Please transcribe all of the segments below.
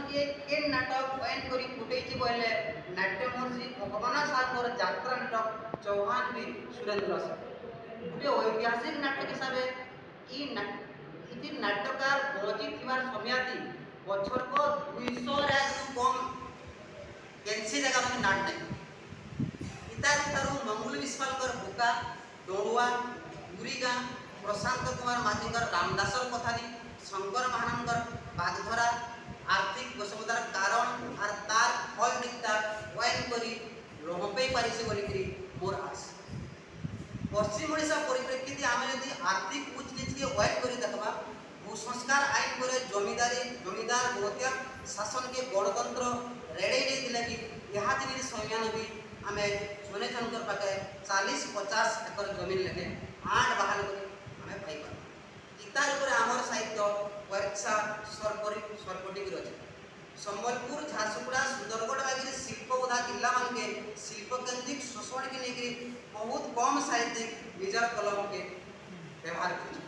किए के नाटक बयान करी फुटेची बोले नाट्य महर्षि भगवान सागर यात्रा नाटक चौहान भी सुरेंद्र सर गोटे ऐतिहासिक नाटक हिसाब से नाटकार बची थिबार समयाती बछर को 200 रे कम कैंसी जगह में नाट नहीं इतार तारू मंगल विश्वालकर भूका डोड़ुआ गुरीगा प्रशांत कुमार माझीकर रामदासर कथानी शंकर महानंदर बागधरा आर्थिक विषमतार कारण और तार फल दिखता वाइन करी रहपे पारिसे बोलिकरी मोर आस पश्चिम ओडिशा परिप्रेक्षित आम यदि आर्थिक उच्च नीच के वाइन करी देखबा भूसंस्कार आईन पर जमीदार गौतिया शासन के गणतंत्र रेड़े देथिले कि यहाँ दिन संज्ञान भी आम सोने जनकर पाखे 40-50 एकर जमीन लेके 8 बाहन आम पाई इतार पर आमर साहित्य वर्षा सरपटी रचे संबलपुर झारसुगुड़ा सुंदरगढ़ बागी शिल्प बोधा जिला मान के शिल्प केंद्रिक शोषण के लेकर बहुत कम साहित्यिक निजर कलम के व्यवहार कर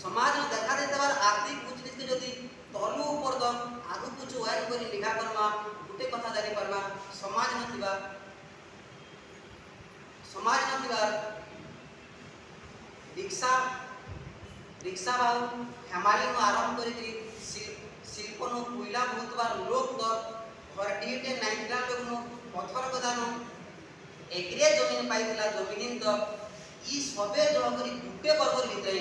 समाज में देखा देते बार आर्थिक कूटनीति जदि तलु ऊपर दम आगु कुछ वायर करी लिखा करमा गुटे कथा जानि परमा समाज नथिबा रिक्शा बाहु हेमाली आरंभ करी शिल्प नु कोईला बहुत बार लोक दर भरटीटे नाइटला लोग पथर गदानु एकरे जमीन पाइला जमीन तो ई सबे जह करी गुटे वर्ग भितर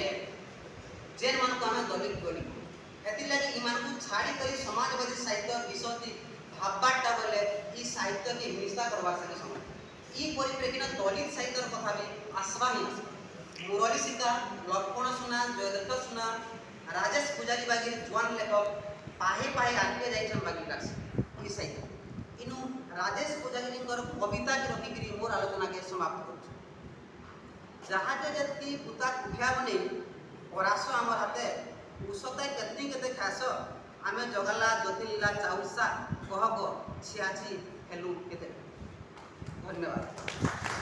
जेन मान को हमें दलित बोली एति लगी ईमान को छाड़ी करी समाजवादी साहित्य विषय भाबबाटा बोले ई साहित्य के हिंसा करवा सके समाज ई परिप्रेक्षित दलित साहित्य कथा भी आसवा ही मुरली सीता लक्ष्मण सुना जयदत्त सुना राजेश पुजारी बागी जुआन लेखक पाहे पाहे आगे जाइछन बागी कास ई साहित्य इनु राजेश पुजारी कविता के रखिकरी मोर आलोचना के समाप्त करूँ जहाटे जति पुता उठा बने परास आमर हाथे उषता केतनी केते खास आमे जगला जतिला चाउसा कहब छियाची हेलु केते धन्यवाद।